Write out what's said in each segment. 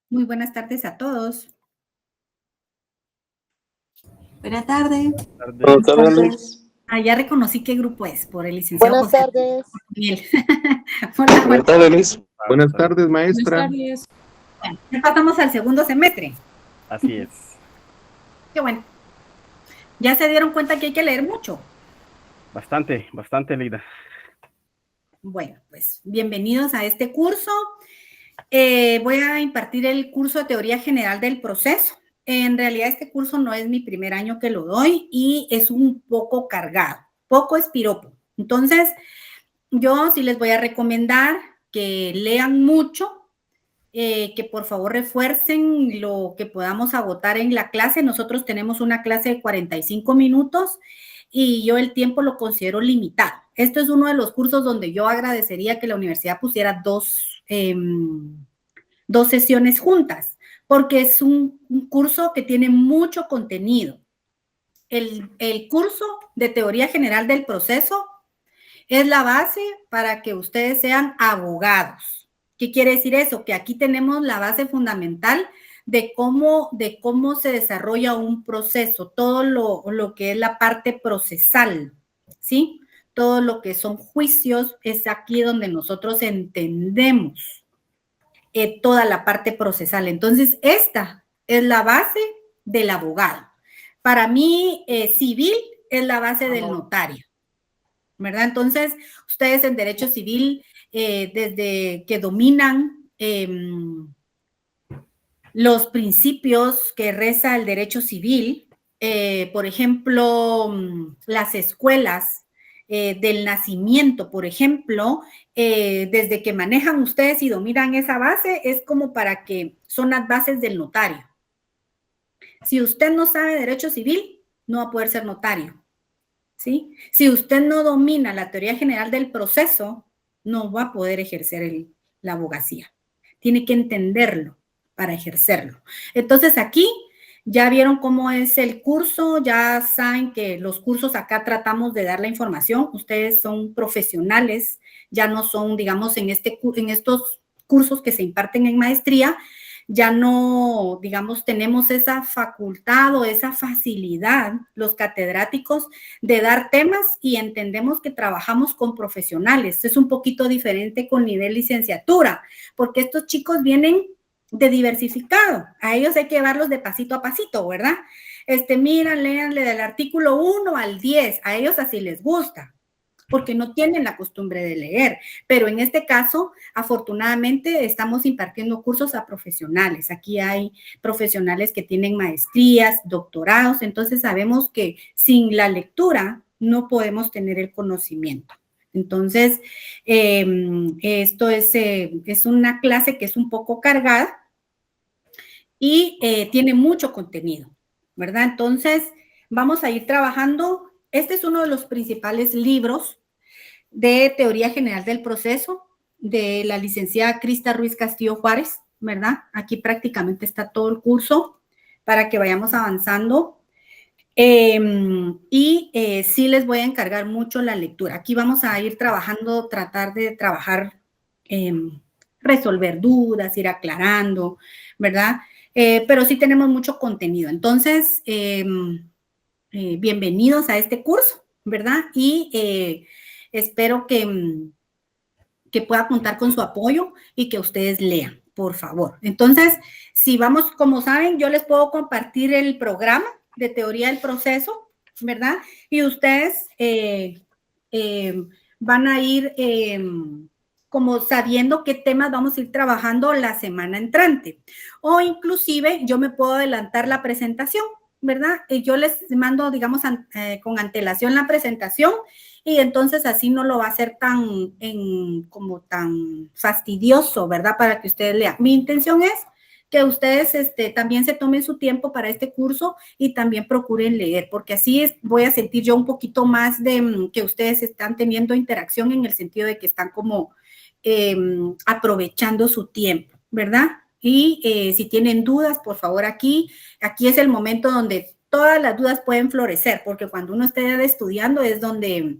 Muy buenas tardes a todos. Buenas tardes. Buenas tardes. Ya reconocí qué grupo es, por el licenciado Buenas José tardes. Miguel. Hola, Buenas tardes, Luis. Buenas tardes, maestra. Buenas tardes. Bueno, ya pasamos al segundo semestre. Así es. Qué bueno. Ya se dieron cuenta que hay que leer mucho. Bastante, Lida. Bueno, pues bienvenidos a este curso. Voy a impartir el curso de Teoría General del Proceso. En realidad este curso no es mi primer año que lo doy y es un poco cargado, poco es piropo. Entonces, yo sí les voy a recomendar que lean mucho, que por favor refuercen lo que podamos agotar en la clase. Nosotros tenemos una clase de 45 minutos y yo el tiempo lo considero limitado. Esto es uno de los cursos donde yo agradecería que la universidad pusiera dos sesiones juntas, porque es un curso que tiene mucho contenido. El curso de Teoría General del Proceso es la base para que ustedes sean abogados. ¿Qué quiere decir eso? Que aquí tenemos la base fundamental de cómo se desarrolla un proceso, todo lo que es la parte procesal, ¿sí? Todo lo que son juicios es aquí donde nosotros entendemos toda la parte procesal. Entonces, esta es la base del abogado. Para mí, civil es la base del notario, ¿verdad? Entonces, ustedes en derecho civil, desde que dominan los principios que reza el derecho civil, por ejemplo, las escuelas del nacimiento, por ejemplo, desde que manejan ustedes y dominan esa base, es como para que son las bases del notario. Si usted no sabe derecho civil, no va a poder ser notario, ¿sí? Si usted no domina la teoría general del proceso, no va a poder ejercer la abogacía. Tiene que entenderlo para ejercerlo. Entonces, aquí ya vieron cómo es el curso, ya saben que los cursos acá tratamos de dar la información. Ustedes son profesionales, ya no son, digamos, en estos cursos que se imparten en maestría, ya no, digamos, tenemos esa facultad o esa facilidad, los catedráticos, de dar temas y entendemos que trabajamos con profesionales. Es un poquito diferente con nivel licenciatura, porque estos chicos vienen de diversificado. A ellos hay que llevarlos de pasito a pasito, ¿verdad? Mira, léanle del artículo 1 al 10, a ellos así les gusta, porque no tienen la costumbre de leer, pero en este caso, afortunadamente, estamos impartiendo cursos a profesionales. Aquí hay profesionales que tienen maestrías, doctorados, entonces sabemos que sin la lectura no podemos tener el conocimiento. Entonces, esto es una clase que es un poco cargada y tiene mucho contenido, ¿verdad? Entonces, vamos a ir trabajando. Este es uno de los principales libros de Teoría General del Proceso de la licenciada Crista Ruiz Castillo Juárez, ¿verdad? Aquí prácticamente está todo el curso para que vayamos avanzando. Sí les voy a encargar mucho la lectura. Aquí vamos a ir trabajando, tratar de trabajar, resolver dudas, ir aclarando, ¿verdad? Pero sí tenemos mucho contenido. Entonces, bienvenidos a este curso, ¿verdad? Y espero que pueda contar con su apoyo y que ustedes lean, por favor. Entonces, si vamos, como saben, yo les puedo compartir el programa de teoría del proceso, ¿verdad? Y ustedes van a ir como sabiendo qué temas vamos a ir trabajando la semana entrante. O inclusive yo me puedo adelantar la presentación, ¿verdad? Yo les mando, digamos, con antelación la presentación y entonces así no lo va a hacer como tan fastidioso, ¿verdad? Para que ustedes lean. Mi intención es que ustedes también se tomen su tiempo para este curso y también procuren leer, porque así voy a sentir yo un poquito más de que ustedes están teniendo interacción en el sentido de que están como aprovechando su tiempo, ¿verdad? Y si tienen dudas, por favor, aquí es el momento donde todas las dudas pueden florecer, porque cuando uno esté estudiando es donde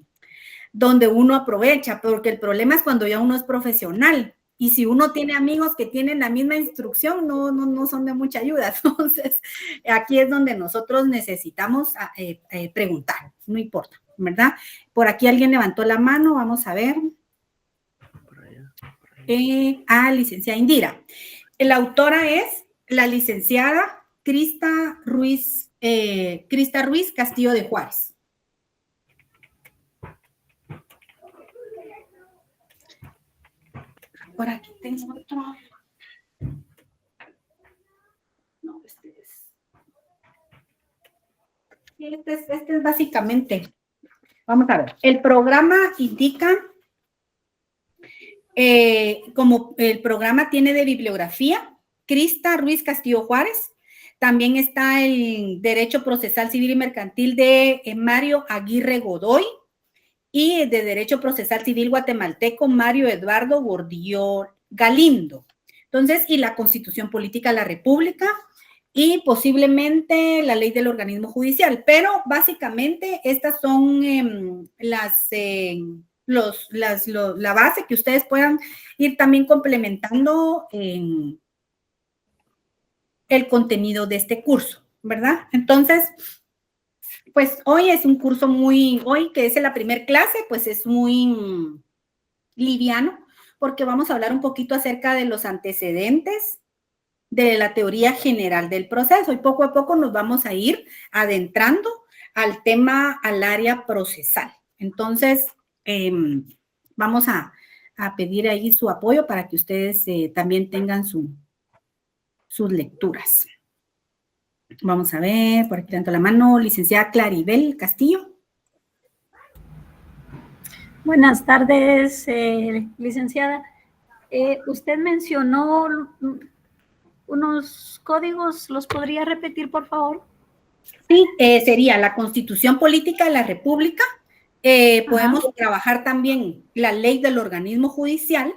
uno aprovecha, porque el problema es cuando ya uno es profesional Y si uno tiene amigos que tienen la misma instrucción, no son de mucha ayuda. Entonces, aquí es donde nosotros necesitamos preguntar, no importa, ¿verdad? Por aquí alguien levantó la mano, vamos a ver. Licenciada Indira. La autora es la licenciada Crista Ruiz Castillo de Juárez. Por aquí tengo otro. No, este es básicamente. Vamos a ver. El programa indica, como el programa tiene de bibliografía, Crista Ruiz Castillo Juárez. También está el Derecho Procesal Civil y Mercantil de Mario Aguirre Godoy. Y de Derecho Procesal Civil guatemalteco, Mario Eduardo Gordillo Galindo. Entonces, y la Constitución Política de la República y posiblemente la Ley del Organismo Judicial. Pero básicamente estas son la base que ustedes puedan ir también complementando en el contenido de este curso, ¿verdad? Entonces, pues hoy es un curso hoy que es la primera clase, pues es muy liviano, porque vamos a hablar un poquito acerca de los antecedentes de la teoría general del proceso y poco a poco nos vamos a ir adentrando al tema, al área procesal. Entonces, vamos a pedir ahí su apoyo para que ustedes también tengan sus lecturas. Vamos a ver, por aquí tanto la mano, licenciada Claribel Castillo. Buenas tardes, licenciada. Usted mencionó unos códigos, ¿los podría repetir, por favor? Sí, sería la Constitución Política de la República. Podemos trabajar también la Ley del Organismo Judicial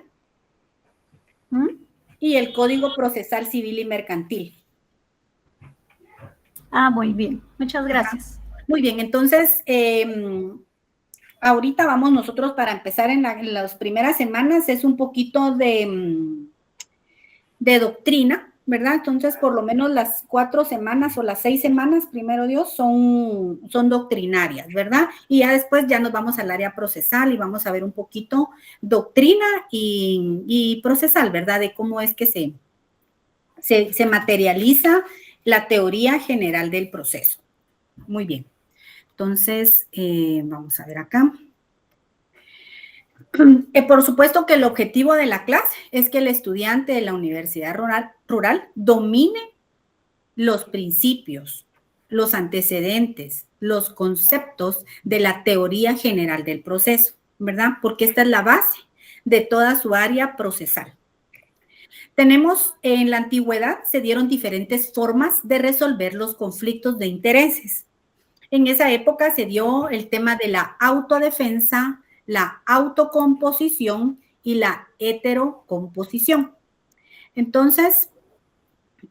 y el Código Procesal Civil y Mercantil. Muy bien. Muchas gracias. Muy bien, entonces, ahorita vamos nosotros para empezar en las primeras semanas, es un poquito de doctrina, ¿verdad? Entonces, por lo menos las 4 semanas o las 6 semanas, primero Dios, son doctrinarias, ¿verdad? Y ya después ya nos vamos al área procesal y vamos a ver un poquito doctrina y procesal, ¿verdad? De cómo es que se materializa la teoría general del proceso. Muy bien. Entonces, vamos a ver acá. Por supuesto que el objetivo de la clase es que el estudiante de la Universidad Rural domine los principios, los antecedentes, los conceptos de la teoría general del proceso, ¿verdad? Porque esta es la base de toda su área procesal. Tenemos, en la antigüedad se dieron diferentes formas de resolver los conflictos de intereses. En esa época se dio el tema de la autodefensa, la autocomposición y la heterocomposición. Entonces,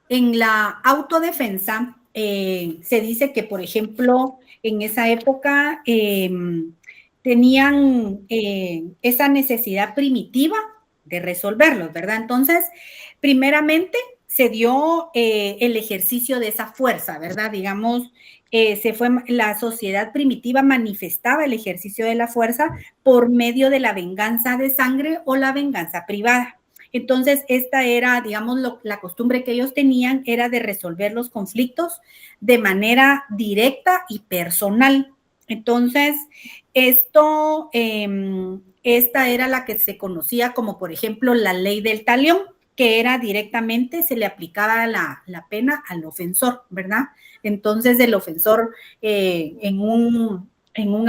en la autodefensa se dice que, por ejemplo, en esa época tenían esa necesidad primitiva de resolverlos, ¿verdad? Entonces, primeramente se dio el ejercicio de esa fuerza, ¿verdad? Digamos, la sociedad primitiva manifestaba el ejercicio de la fuerza por medio de la venganza de sangre o la venganza privada. Entonces, esta era, digamos, la costumbre que ellos tenían era de resolver los conflictos de manera directa y personal. Entonces, esta era la que se conocía como, por ejemplo, la ley del talión, que era directamente, se le aplicaba la pena al ofensor, ¿verdad? Entonces, el ofensor en un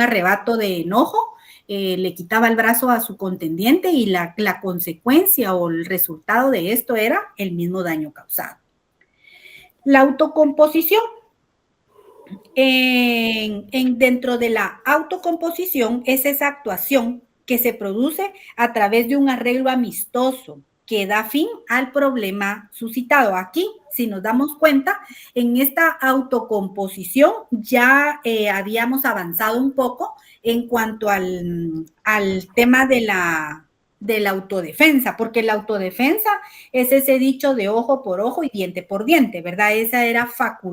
arrebato de enojo, le quitaba el brazo a su contendiente y la consecuencia o el resultado de esto era el mismo daño causado. La autocomposición. Dentro de la autocomposición es esa actuación que se produce a través de un arreglo amistoso que da fin al problema suscitado. Aquí, si nos damos cuenta, en esta autocomposición ya habíamos avanzado un poco en cuanto al tema de la de la autodefensa, porque la autodefensa es ese dicho de ojo por ojo y diente por diente, ¿verdad? Esa era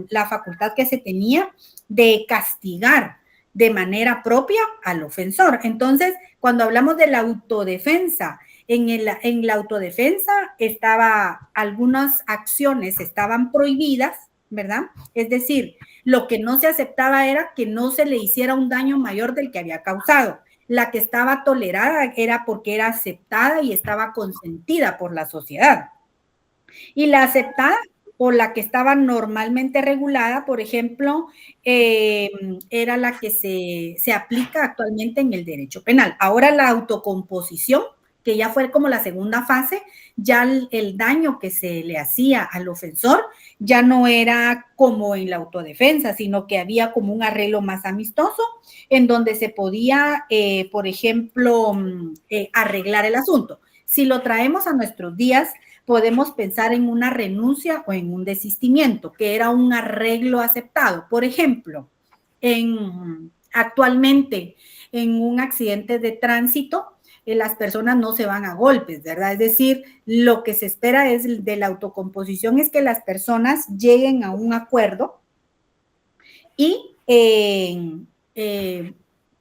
la facultad que se tenía de castigar de manera propia al ofensor. Entonces, cuando hablamos de la autodefensa, en la autodefensa algunas acciones estaban prohibidas, ¿verdad? Es decir, lo que no se aceptaba era que no se le hiciera un daño mayor del que había causado. La que estaba tolerada era porque era aceptada y estaba consentida por la sociedad. Y la aceptada o la que estaba normalmente regulada, por ejemplo, era la que se aplica actualmente en el derecho penal. Ahora la autocomposición, que ya fue como la segunda fase, ya el daño que se le hacía al ofensor ya no era como en la autodefensa, sino que había como un arreglo más amistoso en donde se podía, por ejemplo, arreglar el asunto. Si lo traemos a nuestros días, podemos pensar en una renuncia o en un desistimiento, que era un arreglo aceptado. Por ejemplo, actualmente en un accidente de tránsito, las personas no se van a golpes, ¿verdad? Es decir, lo que se espera de la autocomposición es que las personas lleguen a un acuerdo y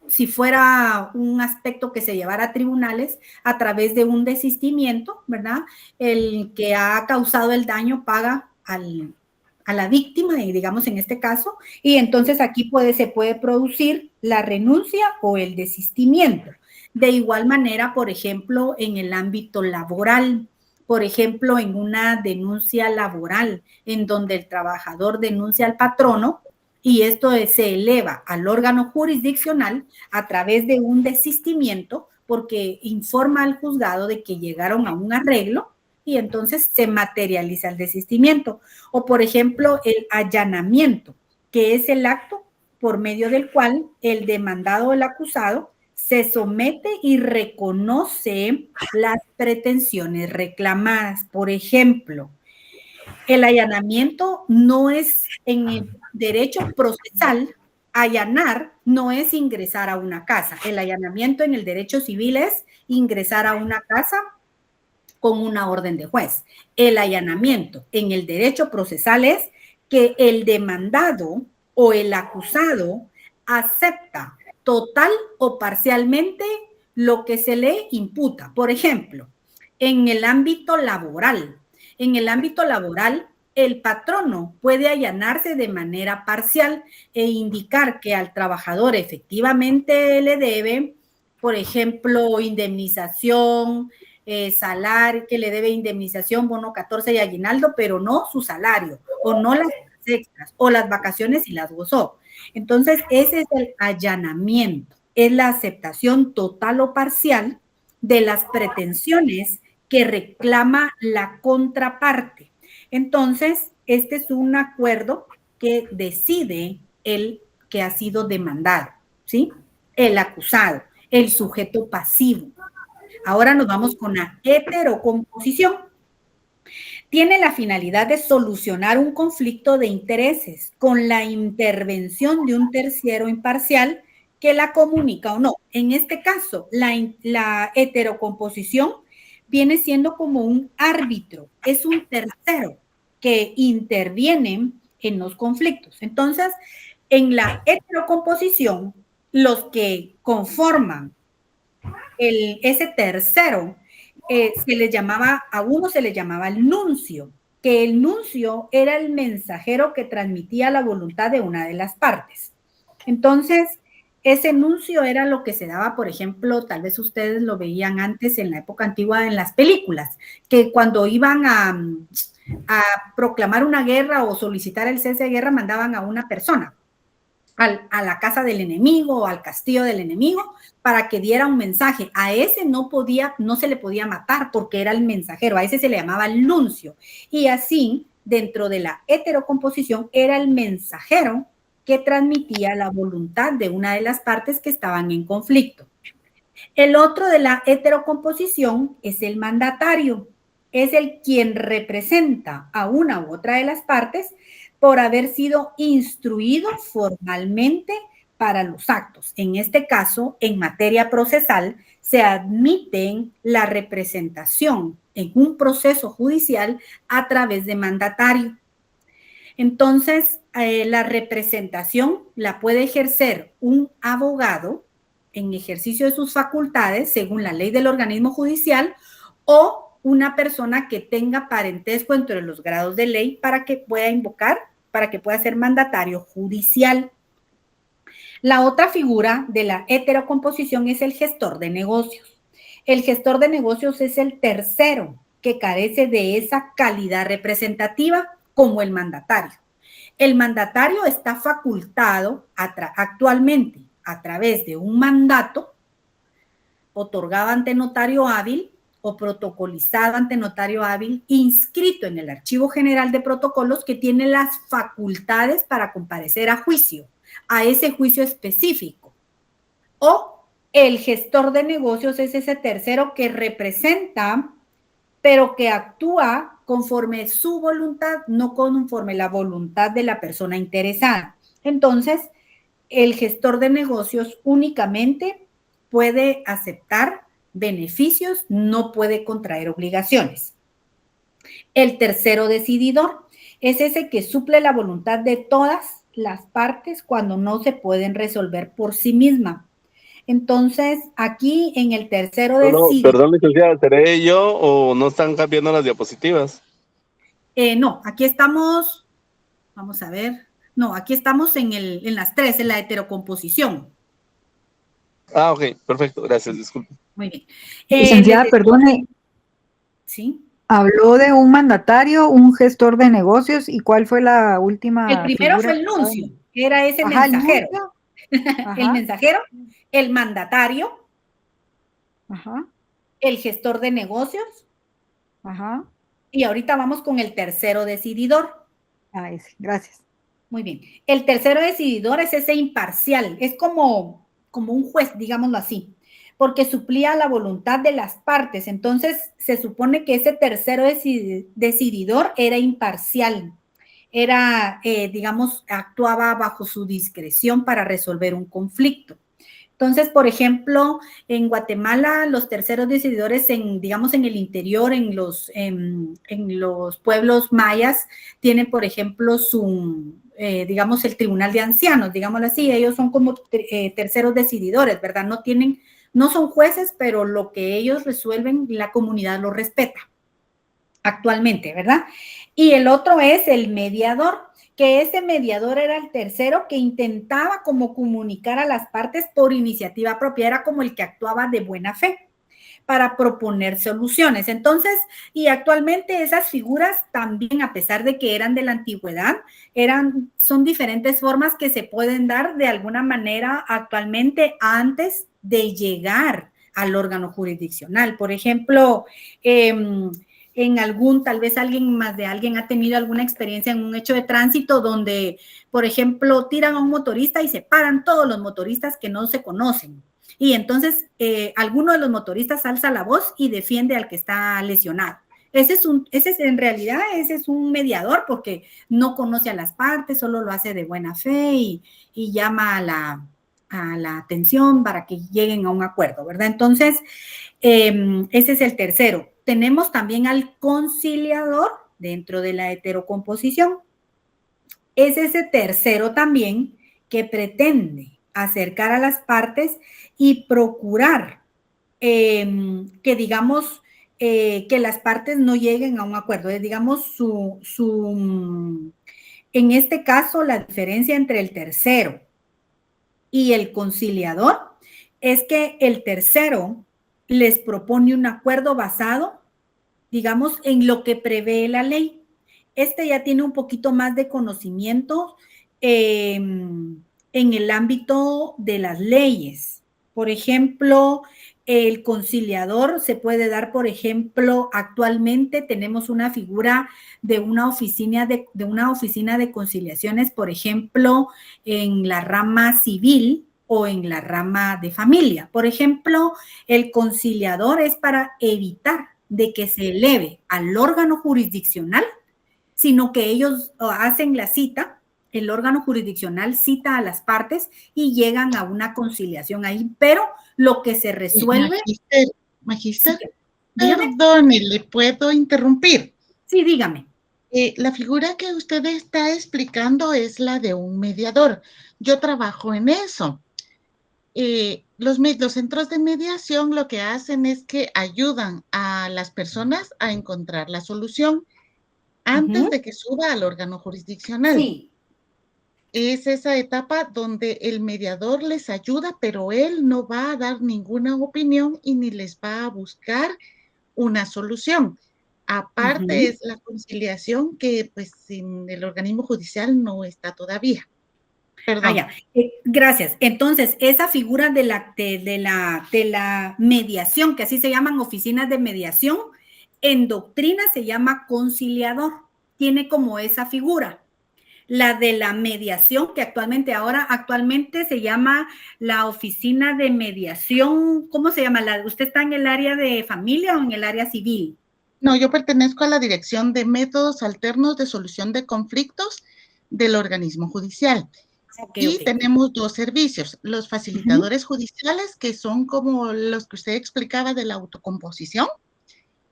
si fuera un aspecto que se llevara a tribunales, a través de un desistimiento, ¿verdad? El que ha causado el daño paga a la víctima, digamos en este caso, y entonces aquí se puede producir la renuncia o el desistimiento. De igual manera, por ejemplo, en el ámbito laboral, por ejemplo, en una denuncia laboral, en donde el trabajador denuncia al patrono, y esto se eleva al órgano jurisdiccional a través de un desistimiento, porque informa al juzgado de que llegaron a un arreglo y entonces se materializa el desistimiento. O, por ejemplo, el allanamiento, que es el acto por medio del cual el demandado o el acusado se somete y reconoce las pretensiones reclamadas. Por ejemplo, el allanamiento no es en el derecho procesal, allanar no es ingresar a una casa. El allanamiento en el derecho civil es ingresar a una casa con una orden de juez. El allanamiento en el derecho procesal es que el demandado o el acusado acepta total o parcialmente lo que se le imputa. Por ejemplo, en el ámbito laboral, el patrono puede allanarse de manera parcial e indicar que al trabajador efectivamente le debe, por ejemplo, indemnización, salario, que le debe indemnización, bono 14 y aguinaldo, pero no su salario, o no las extras, o las vacaciones y las gozó. Entonces, ese es el allanamiento, es la aceptación total o parcial de las pretensiones que reclama la contraparte. Entonces, este es un acuerdo que decide el que ha sido demandado, ¿sí? El acusado, el sujeto pasivo. Ahora nos vamos con la heterocomposición. Tiene la finalidad de solucionar un conflicto de intereses con la intervención de un tercero imparcial que la comunica o no. En este caso, la heterocomposición viene siendo como un árbitro, es un tercero que interviene en los conflictos. Entonces, en la heterocomposición, los que conforman ese tercero, a uno se le llamaba el nuncio, que el nuncio era el mensajero que transmitía la voluntad de una de las partes. Entonces, ese nuncio era lo que se daba, por ejemplo, tal vez ustedes lo veían antes en la época antigua en las películas, que cuando iban a proclamar una guerra o solicitar el cese de guerra, mandaban a una persona a la casa del enemigo o al castillo del enemigo para que diera un mensaje. A ese no se le podía matar porque era el mensajero, a ese se le llamaba el nuncio. Y así, dentro de la heterocomposición, era el mensajero que transmitía la voluntad de una de las partes que estaban en conflicto. El otro de la heterocomposición es el mandatario, es el quien representa a una u otra de las partes por haber sido instruido formalmente para los actos. En este caso, en materia procesal, se admiten la representación en un proceso judicial a través de mandatario. Entonces, la representación la puede ejercer un abogado en ejercicio de sus facultades, según la ley del organismo judicial, o una persona que tenga parentesco entre los grados de ley para que pueda invocar, para que pueda ser mandatario judicial. La otra figura de la heterocomposición es el gestor de negocios. El gestor de negocios es el tercero que carece de esa calidad representativa como el mandatario. El mandatario está facultado actualmente a través de un mandato otorgado ante notario hábil o protocolizado ante notario hábil, inscrito en el Archivo General de Protocolos, que tiene las facultades para comparecer a juicio, a ese juicio específico. O el gestor de negocios es ese tercero que representa, pero que actúa conforme su voluntad, no conforme la voluntad de la persona interesada. Entonces, el gestor de negocios únicamente puede aceptar beneficios, no puede contraer obligaciones. El tercero decididor es ese que suple la voluntad de todas las partes cuando no se pueden resolver por sí misma. Entonces, aquí en el tercero decididor... Perdón, licenciada, ¿seré yo o no están cambiando las diapositivas? No, aquí estamos, vamos a ver, no, aquí estamos en las tres, en la heterocomposición. Ah, ok, perfecto, gracias, disculpe. Muy bien. Licenciada, perdone, ¿sí? habló de un mandatario, un gestor de negocios, ¿y cuál fue la última El primero figura? fue el nuncio, que era ese Ajá, mensajero. Ajá. El mensajero, el mandatario, Ajá, el gestor de negocios, ajá. y ahorita vamos con el tercero decididor. Ah, ese, gracias. Muy bien. El tercero decididor es ese imparcial, es como un juez, digámoslo así, porque suplía la voluntad de las partes. Entonces, se supone que ese tercero decididor era imparcial, era, digamos, actuaba bajo su discreción para resolver un conflicto. Entonces, por ejemplo, en Guatemala, los terceros decididores, digamos, en el interior, en los pueblos mayas, tienen, por ejemplo, digamos, el tribunal de ancianos, digámoslo así. Ellos son como terceros decididores, ¿verdad? No son jueces, pero lo que ellos resuelven, la comunidad lo respeta actualmente, ¿verdad? Y el otro es el mediador, que ese mediador era el tercero que intentaba como comunicar a las partes por iniciativa propia, era como el que actuaba de buena fe para proponer soluciones. Entonces, y actualmente esas figuras también, a pesar de que eran de la antigüedad, son diferentes formas que se pueden dar de alguna manera actualmente antes de llegar al órgano jurisdiccional. Por ejemplo, tal vez alguien ha tenido alguna experiencia en un hecho de tránsito donde, por ejemplo, tiran a un motorista y se paran todos los motoristas que no se conocen. Y entonces, alguno de los motoristas alza la voz y defiende al que está lesionado. Ese es un mediador porque no conoce a las partes, solo lo hace de buena fe y llama a la atención para que lleguen a un acuerdo, ¿verdad? Entonces, ese es el tercero. Tenemos también al conciliador dentro de la heterocomposición. Es ese tercero también que pretende acercar a las partes y procurar que, digamos, que las partes no lleguen a un acuerdo. Digamos, en este caso, la diferencia entre el tercero y el conciliador es que el tercero les propone un acuerdo basado, digamos, en lo que prevé la ley. Este ya tiene un poquito más de conocimiento en el ámbito de las leyes. Por ejemplo, el conciliador se puede dar, por ejemplo, actualmente tenemos una figura de una oficina de conciliaciones, por ejemplo, en la rama civil o en la rama de familia. Por ejemplo, el conciliador es para evitar de que se eleve al órgano jurisdiccional, sino que ellos hacen la cita el órgano jurisdiccional cita a las partes y llegan a una conciliación ahí, pero lo que se resuelve... Magister, Sí, dígame. perdone, ¿le puedo interrumpir? Sí, dígame. La figura que usted está explicando es la de un mediador. Yo trabajo en eso. Los centros de mediación lo que hacen es que ayudan a las personas a encontrar la solución antes de que suba al órgano jurisdiccional. Sí. Es esa etapa donde el mediador les ayuda, pero él no va a dar ninguna opinión y ni les va a buscar una solución. Aparte es la conciliación que pues en el organismo judicial no está todavía. Perdón. Ya. Gracias. Entonces, esa figura de la mediación, que así se llaman oficinas de mediación, en doctrina se llama conciliador. Tiene como esa figura. La de la mediación, que actualmente se llama la oficina de mediación, ¿cómo se llama? ¿Usted está en el área de familia o en el área civil? No, yo pertenezco a la Dirección de Métodos Alternos de Solución de Conflictos del organismo judicial. Y tenemos dos servicios, los facilitadores judiciales, que son como los que usted explicaba de la autocomposición,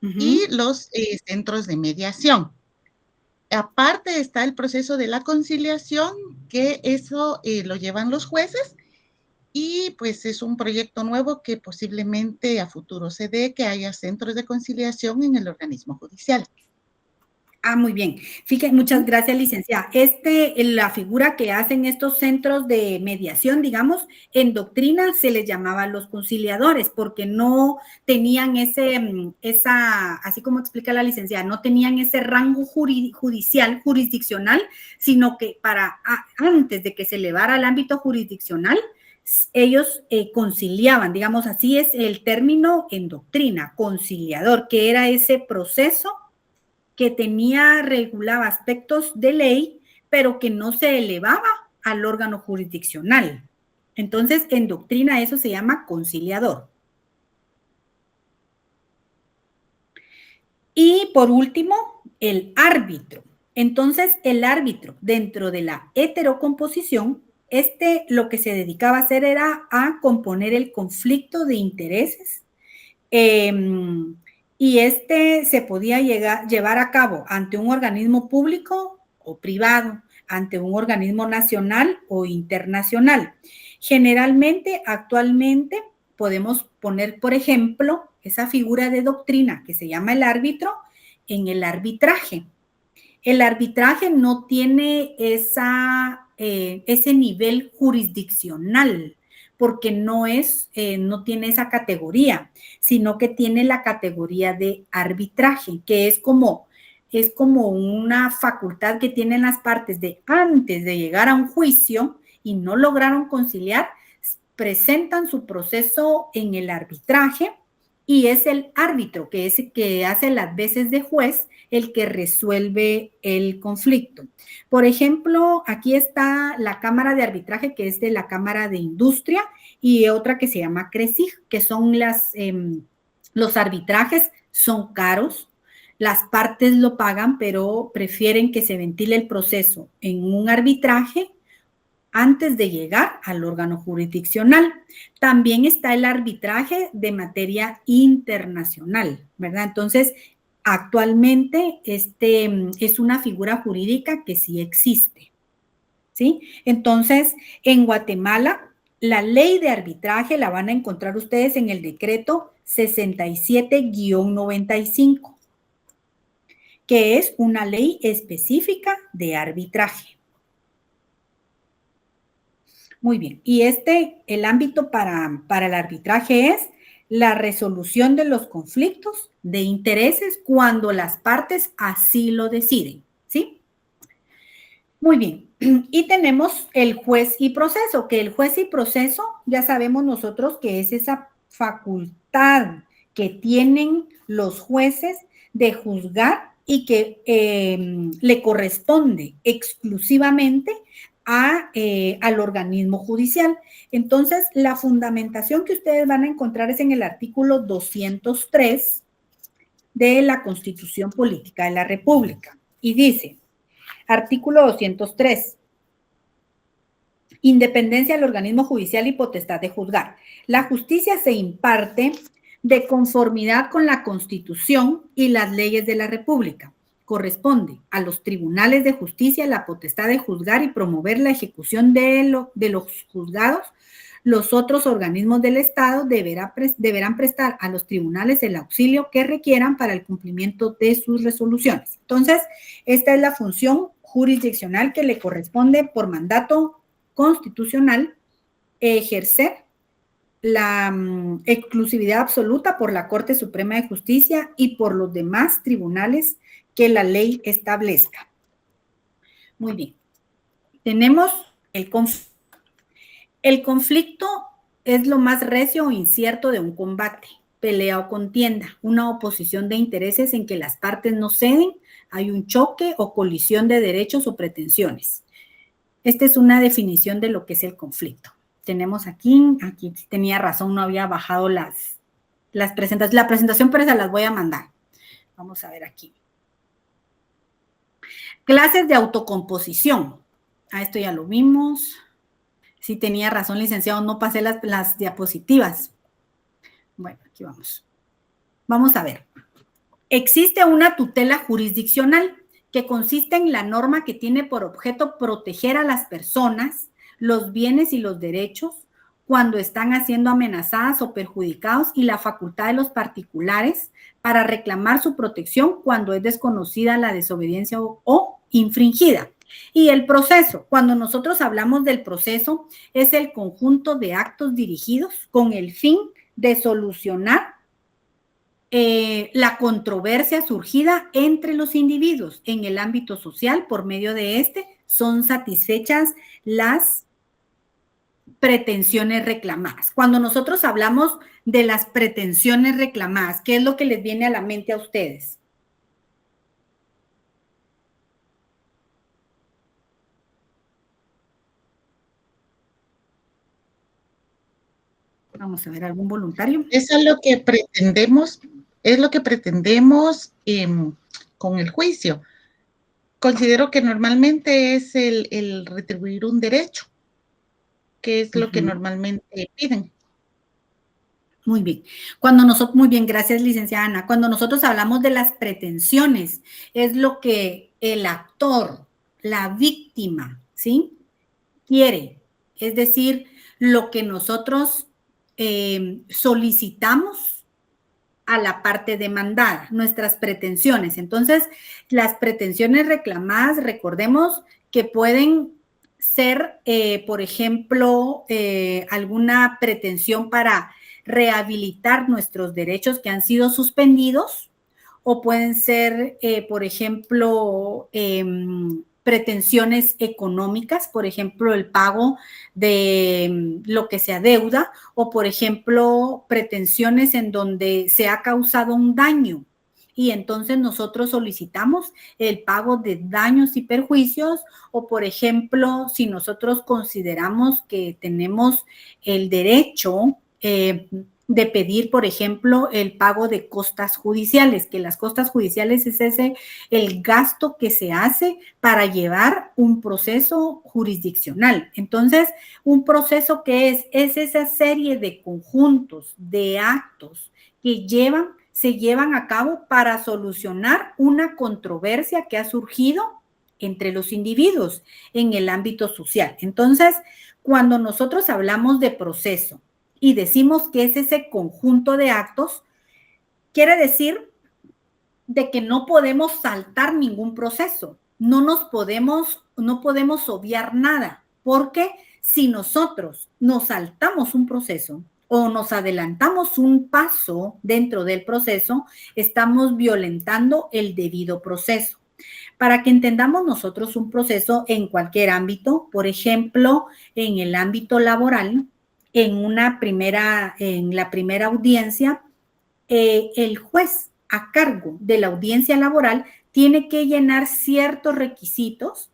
y los centros de mediación. Aparte está el proceso de la conciliación, que eso lo llevan los jueces, y pues es un proyecto nuevo que posiblemente a futuro se dé, que haya centros de conciliación en el organismo judicial. Muy bien. Fíjense, muchas gracias, licenciada. La figura que hacen estos centros de mediación, digamos, en doctrina se les llamaba los conciliadores, porque no tenían así como explica la licenciada, no tenían ese rango jurisdiccional, sino que antes de que se elevara al ámbito jurisdiccional, ellos conciliaban, digamos, así es el término en doctrina, conciliador, que era ese proceso que regulaba aspectos de ley, pero que no se elevaba al órgano jurisdiccional. Entonces, en doctrina eso se llama conciliador. Y por último, el árbitro. Entonces, el árbitro, dentro de la heterocomposición, lo que se dedicaba a hacer era a componer el conflicto de intereses, y se podía llevar a cabo ante un organismo público o privado, ante un organismo nacional o internacional. Generalmente, actualmente, podemos poner, por ejemplo, esa figura de doctrina que se llama el árbitro en el arbitraje. El arbitraje no tiene ese nivel jurisdiccional, porque no tiene esa categoría, sino que tiene la categoría de arbitraje, que es como una facultad que tienen las partes de antes de llegar a un juicio y no lograron conciliar, presentan su proceso en el arbitraje y es el árbitro, que hace las veces de juez, el que resuelve el conflicto. Por ejemplo, aquí está la Cámara de Arbitraje, que es de la Cámara de Industria, y otra que se llama CRESIG, que son los arbitrajes son caros, las partes lo pagan, pero prefieren que se ventile el proceso en un arbitraje antes de llegar al órgano jurisdiccional. También está el arbitraje de materia internacional, ¿verdad? Entonces, actualmente es una figura jurídica que sí existe, ¿sí? Entonces, en Guatemala, la ley de arbitraje la van a encontrar ustedes en el decreto 67-95, que es una ley específica de arbitraje. Muy bien, y el ámbito para el arbitraje es la resolución de los conflictos de intereses cuando las partes así lo deciden, ¿sí? Muy bien, y tenemos el juez y proceso, que el juez y proceso ya sabemos nosotros que es esa facultad que tienen los jueces de juzgar y que le corresponde exclusivamente al organismo judicial. Entonces, la fundamentación que ustedes van a encontrar es en el artículo 203 de la Constitución Política de la República. Y dice, artículo 203, independencia del organismo judicial y potestad de juzgar. La justicia se imparte de conformidad con la Constitución y las leyes de la República. Corresponde a los tribunales de justicia la potestad de juzgar y promover la ejecución de los juzgados. Los otros organismos del Estado deberán prestar a los tribunales el auxilio que requieran para el cumplimiento de sus resoluciones. Entonces, esta es la función jurisdiccional que le corresponde por mandato constitucional ejercer la exclusividad absoluta por la Corte Suprema de Justicia y por los demás tribunales que la ley establezca. Muy bien. Tenemos el conflicto. El conflicto es lo más recio o incierto de un combate, pelea o contienda, una oposición de intereses en que las partes no ceden, hay un choque o colisión de derechos o pretensiones. Esta es una definición de lo que es el conflicto. Tenemos aquí tenía razón, no había bajado las presentaciones. La presentación, pero se las voy a mandar. Vamos a ver aquí. Clases de autocomposición. Esto ya lo vimos. Sí tenía razón, licenciado, no pasé las diapositivas. Bueno, aquí vamos. Vamos a ver. Existe una tutela jurisdiccional que consiste en la norma que tiene por objeto proteger a las personas, los bienes y los derechos cuando están siendo amenazadas o perjudicados y la facultad de los particulares para reclamar su protección cuando es desconocida la desobediencia o infringida. Y el proceso, cuando nosotros hablamos del proceso, es el conjunto de actos dirigidos con el fin de solucionar la controversia surgida entre los individuos en el ámbito social. Por medio de este son satisfechas las pretensiones reclamadas. Cuando nosotros hablamos de las pretensiones reclamadas, ¿qué es lo que les viene a la mente a ustedes? Vamos a ver, ¿algún voluntario? Eso es lo que pretendemos, con el juicio. Considero que normalmente es el retribuir un derecho, que es lo que normalmente piden. Muy bien. Muy bien, gracias, licenciada Ana. Cuando nosotros hablamos de las pretensiones, es lo que el actor, la víctima, ¿sí?, quiere. Es decir, lo que nosotros solicitamos a la parte demandada, nuestras pretensiones. Entonces, las pretensiones reclamadas, recordemos que pueden ser, por ejemplo, alguna pretensión para rehabilitar nuestros derechos que han sido suspendidos, o pueden ser, por ejemplo, pretensiones económicas, por ejemplo, el pago de lo que se adeuda, o por ejemplo, pretensiones en donde se ha causado un daño y entonces nosotros solicitamos el pago de daños y perjuicios, o por ejemplo, si nosotros consideramos que tenemos el derecho de pedir, por ejemplo, el pago de costas judiciales, que las costas judiciales es el gasto que se hace para llevar un proceso jurisdiccional. Entonces, un proceso que es esa serie de conjuntos de actos que se llevan a cabo para solucionar una controversia que ha surgido entre los individuos en el ámbito social. Entonces, cuando nosotros hablamos de proceso y decimos que es ese conjunto de actos, quiere decir de que no podemos saltar ningún proceso, no podemos obviar nada, porque si nosotros nos saltamos un proceso o nos adelantamos un paso dentro del proceso, estamos violentando el debido proceso. Para que entendamos nosotros un proceso en cualquier ámbito, por ejemplo, en el ámbito laboral, en la primera audiencia, el juez a cargo de la audiencia laboral tiene que llenar ciertos requisitos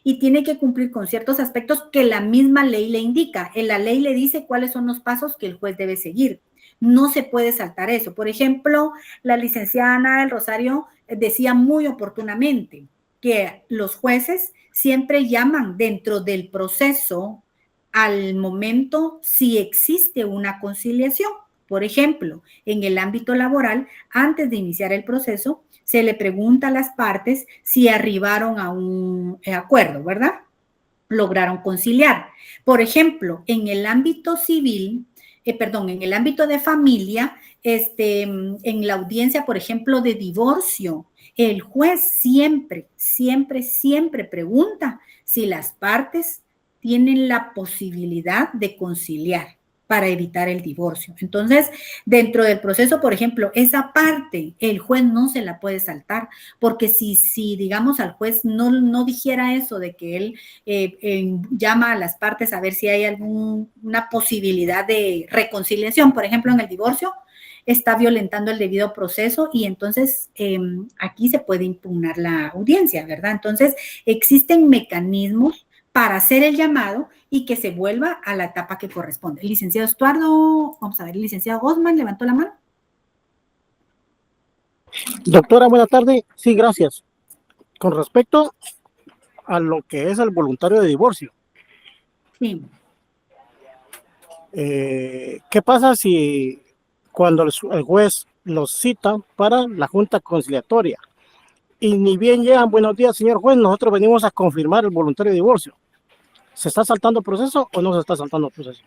y tiene que cumplir con ciertos aspectos que la misma ley le indica. En la ley le dice cuáles son los pasos que el juez debe seguir. No se puede saltar eso. Por ejemplo, la licenciada Ana del Rosario decía muy oportunamente que los jueces siempre llaman dentro del proceso al momento si existe una conciliación. Por ejemplo, en el ámbito laboral, antes de iniciar el proceso, se le pregunta a las partes si arribaron a un acuerdo, ¿verdad? Lograron conciliar. Por ejemplo, en el ámbito civil, en el ámbito de familia, en la audiencia, por ejemplo, de divorcio, el juez siempre pregunta si las partes tienen la posibilidad de conciliar para evitar el divorcio. Entonces, dentro del proceso, por ejemplo, esa parte el juez no se la puede saltar, porque si digamos, al juez no dijera eso de que él llama a las partes a ver si hay alguna posibilidad de reconciliación, por ejemplo, en el divorcio, está violentando el debido proceso y entonces aquí se puede impugnar la audiencia, ¿verdad? Entonces, existen mecanismos para hacer el llamado y que se vuelva a la etapa que corresponde. El licenciado Estuardo, vamos a ver, el licenciado Osman levantó la mano. Doctora, buenas tardes. Sí, gracias. Con respecto a lo que es el voluntario de divorcio. Sí. ¿Qué pasa si cuando el juez los cita para la junta conciliatoria y ni bien llegan, buenos días, señor juez, nosotros venimos a confirmar el voluntario de divorcio? ¿Se está saltando el proceso o no se está saltando el proceso?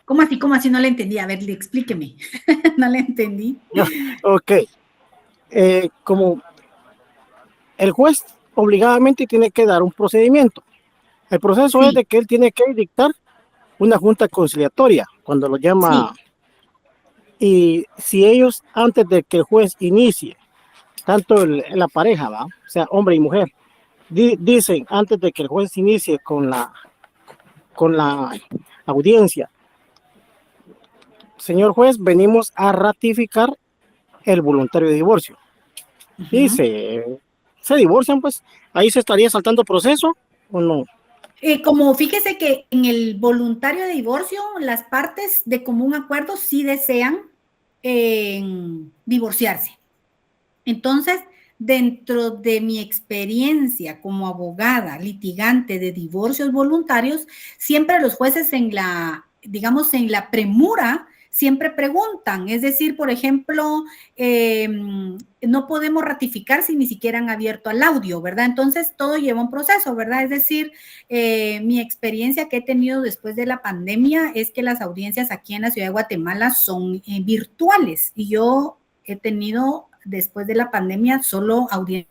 ¿Cómo así? ¿Cómo así? No le entendí. A ver, explíqueme. No le entendí. Ok. Como el juez obligadamente tiene que dar un procedimiento. El proceso es de que él tiene que dictar una junta conciliatoria cuando lo llama. Sí. Y si ellos, antes de que el juez inicie, tanto la pareja, ¿va? O sea, hombre y mujer, dicen antes de que el juez inicie con la audiencia, señor juez, venimos a ratificar el voluntario de divorcio. Y se divorcian, pues, ahí se estaría saltando proceso o no. Como fíjese que en el voluntario de divorcio, las partes de común acuerdo sí desean divorciarse. Entonces, dentro de mi experiencia como abogada litigante de divorcios voluntarios, siempre los jueces en la premura, siempre preguntan, es decir, por ejemplo, no podemos ratificar si ni siquiera han abierto al audio, ¿verdad? Entonces, todo lleva un proceso, ¿verdad? Es decir, mi experiencia que he tenido después de la pandemia es que las audiencias aquí en la ciudad de Guatemala son virtuales y yo he tenido después de la pandemia solo audiencia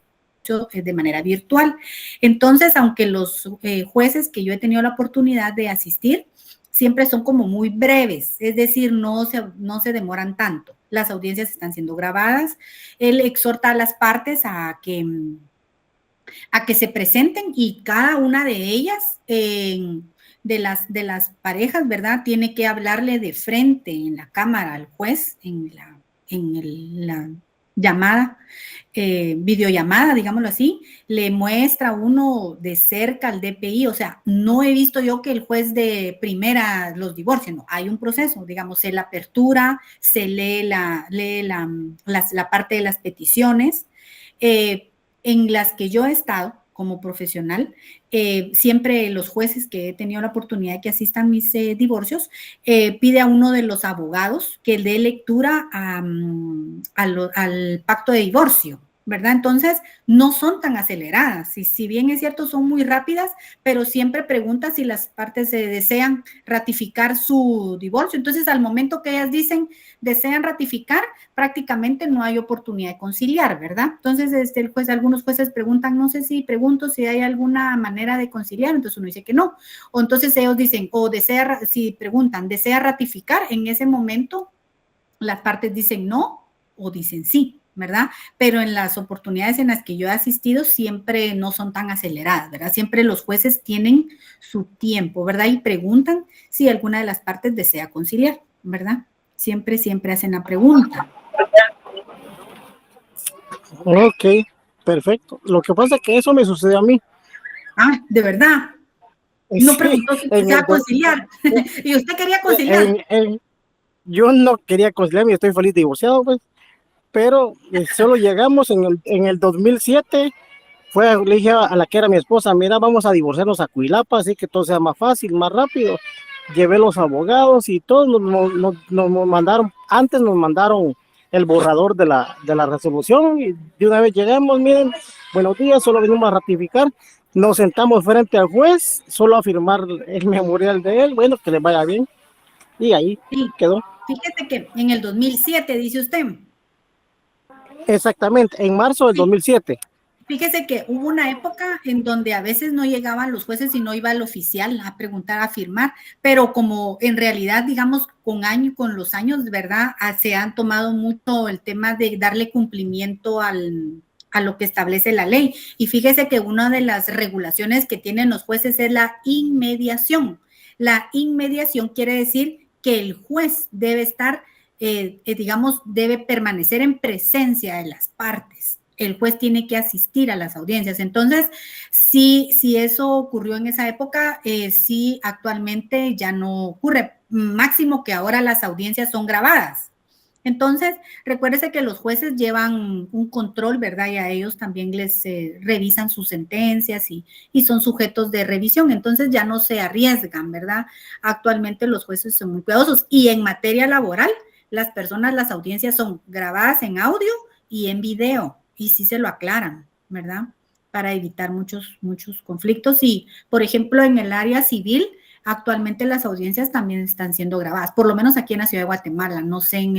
de manera virtual. Entonces, aunque los jueces que yo he tenido la oportunidad de asistir siempre son como muy breves, es decir, no se demoran tanto. Las audiencias están siendo grabadas. Él exhorta a las partes a que se presenten y cada una de ellas, de las parejas, ¿verdad? Tiene que hablarle de frente en la cámara al juez, en la llamada, videollamada, digámoslo así, le muestra uno de cerca al DPI, o sea, no he visto yo que el juez de primera los divorcie, no, hay un proceso, digamos, se la apertura, se lee la parte de las peticiones, en las que yo he estado como profesional, siempre los jueces que he tenido la oportunidad de que asistan mis divorcios, pide a uno de los abogados que dé lectura al pacto de divorcio, ¿verdad? Entonces, no son tan aceleradas. Si bien es cierto, son muy rápidas, pero siempre pregunta si las partes desean ratificar su divorcio. Entonces, al momento que ellas dicen desean ratificar, prácticamente no hay oportunidad de conciliar, ¿verdad? Entonces, algunos jueces preguntan, no sé si pregunto si hay alguna manera de conciliar, entonces uno dice que no. O entonces ellos dicen, si preguntan, ¿desea ratificar? En ese momento, las partes dicen no o dicen sí, ¿verdad? Pero en las oportunidades en las que yo he asistido siempre no son tan aceleradas, ¿verdad? Siempre los jueces tienen su tiempo, ¿verdad? Y preguntan si alguna de las partes desea conciliar, ¿verdad? Siempre hacen la pregunta. Ok, perfecto. Lo que pasa es que eso me sucede a mí. Ah, ¿de verdad? No Sí, preguntó si desea conciliar. ¿Y usted quería conciliar? Yo no quería conciliar, y estoy feliz divorciado, pues. Pero solo llegamos en el 2007 le dije a la que era mi esposa, mira, vamos a divorciarnos a Cuilapa, así que todo sea más fácil, más rápido. Llevé los abogados y todos nos mandaron, antes nos mandaron el borrador de la resolución y de una vez llegamos, miren, buenos días, solo venimos a ratificar, nos sentamos frente al juez, solo a firmar el memorial de él, bueno, que le vaya bien, y ahí Sí, quedó. fíjese que en el 2007, dice usted. Exactamente, en marzo del 2007. Fíjese que hubo una época en donde a veces no llegaban los jueces y no iba el oficial a preguntar, a firmar, pero como en realidad, digamos, con los años, ¿verdad? Se han tomado mucho el tema de darle cumplimiento a lo que establece la ley. Y fíjese que una de las regulaciones que tienen los jueces es la inmediación. La inmediación quiere decir que el juez debe estar, digamos, debe permanecer en presencia de las partes. El juez tiene que asistir a las audiencias. Entonces, si eso ocurrió en esa época, sí, actualmente ya no ocurre. Máximo que ahora las audiencias son grabadas. Entonces, recuérdese que los jueces llevan un control, ¿verdad? Y a ellos también les revisan sus sentencias y son sujetos de revisión. Entonces, ya no se arriesgan, ¿verdad? Actualmente los jueces son muy cuidadosos. Y en materia laboral, las audiencias son grabadas en audio y en video. Y sí se lo aclaran, ¿verdad? Para evitar muchos conflictos. Y, por ejemplo, en el área civil, actualmente las audiencias también están siendo grabadas, por lo menos aquí en la ciudad de Guatemala, no sé en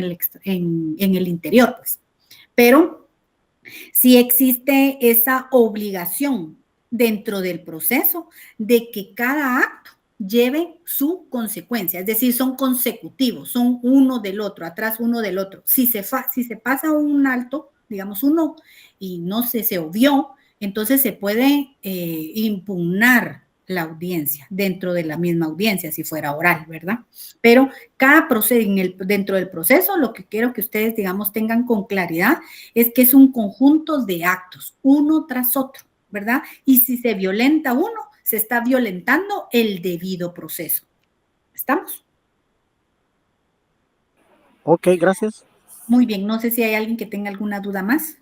el interior, pues. Pero sí existe esa obligación dentro del proceso de que cada acto lleve su consecuencia, es decir, son consecutivos, son uno del otro, atrás uno del otro. Si se pasa un alto, digamos uno, y no se obvió, entonces se puede impugnar la audiencia dentro de la misma audiencia, si fuera oral, ¿verdad? Pero dentro del proceso, lo que quiero que ustedes, digamos, tengan con claridad es que es un conjunto de actos, uno tras otro, ¿verdad? Y si se violenta uno, se está violentando el debido proceso. ¿Estamos? Ok, gracias. Muy bien, no sé si hay alguien que tenga alguna duda más.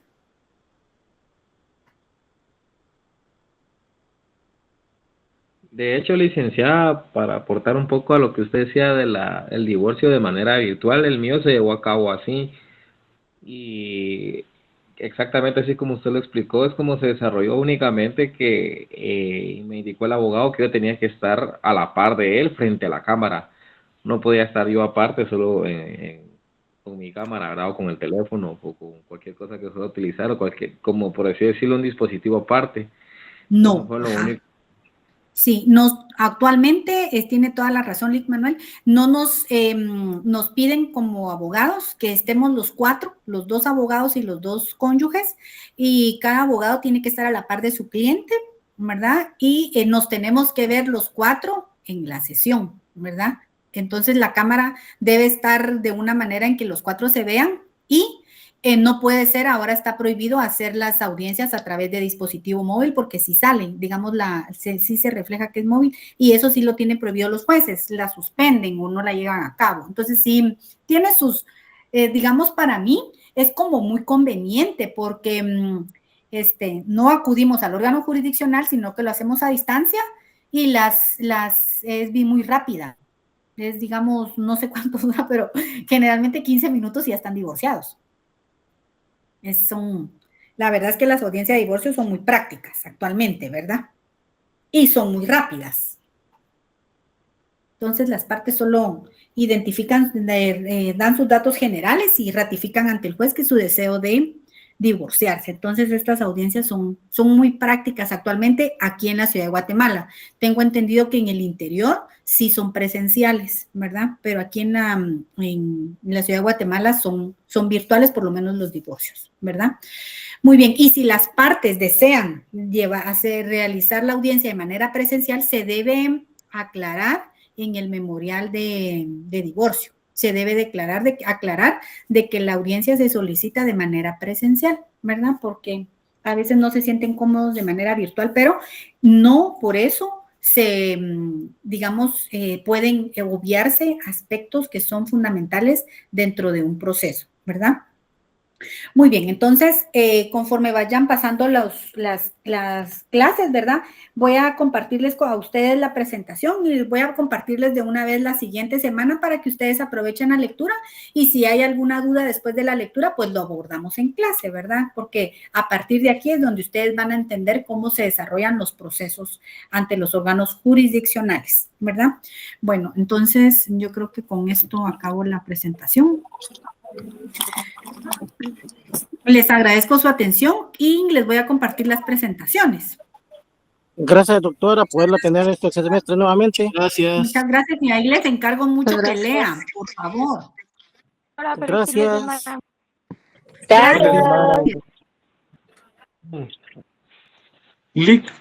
De hecho, licenciada, para aportar un poco a lo que usted decía de el divorcio de manera virtual, el mío se llevó a cabo así. Y exactamente así como usted lo explicó, es como se desarrolló únicamente que me indicó el abogado que yo tenía que estar a la par de él frente a la cámara. No podía estar yo aparte, solo con mi cámara, ¿verdad? O con el teléfono, o con cualquier cosa que fuera a utilizar, o como por así decirlo, un dispositivo aparte. No. Eso fue lo único. Sí, actualmente tiene toda la razón, Lic Manuel, no nos piden como abogados que estemos los cuatro, los dos abogados y los dos cónyuges, y cada abogado tiene que estar a la par de su cliente, ¿verdad? Y nos tenemos que ver los cuatro en la sesión, ¿verdad? Entonces la cámara debe estar de una manera en que los cuatro se vean y no puede ser, ahora está prohibido hacer las audiencias a través de dispositivo móvil porque si salen, digamos, sí se refleja que es móvil y eso sí lo tienen prohibido los jueces, la suspenden o no la llevan a cabo. Entonces sí, tiene sus, digamos, para mí es como muy conveniente porque no acudimos al órgano jurisdiccional, sino que lo hacemos a distancia y es muy rápida. Es, digamos, no sé cuánto dura, pero generalmente 15 minutos y ya están divorciados. La verdad es que las audiencias de divorcio son muy prácticas actualmente, ¿verdad? Y son muy rápidas. Entonces las partes solo identifican, dan sus datos generales y ratifican ante el juez que su deseo de divorciarse. Entonces estas audiencias son muy prácticas actualmente aquí en la ciudad de Guatemala. Tengo entendido que en el interior sí son presenciales, ¿verdad? Pero aquí en la ciudad de Guatemala son virtuales, por lo menos los divorcios, ¿verdad? Muy bien, y si las partes desean realizar la audiencia de manera presencial, se debe aclarar en el memorial de divorcio. Se debe aclarar de que la audiencia se solicita de manera presencial, ¿verdad? Porque a veces no se sienten cómodos de manera virtual, pero no por eso pueden obviarse aspectos que son fundamentales dentro de un proceso, ¿verdad? Muy bien, entonces, conforme vayan pasando las clases, ¿verdad? Voy a compartirles a ustedes la presentación y voy a compartirles de una vez la siguiente semana para que ustedes aprovechen la lectura y si hay alguna duda después de la lectura, pues lo abordamos en clase, ¿verdad? Porque a partir de aquí es donde ustedes van a entender cómo se desarrollan los procesos ante los órganos jurisdiccionales, ¿verdad? Bueno, entonces yo creo que con esto acabo la presentación. Les agradezco su atención y les voy a compartir las presentaciones. Gracias, doctora, poderla tener este semestre nuevamente. Gracias. Muchas gracias y ahí les encargo mucho que lean, por favor. Gracias. Gracias. Lic.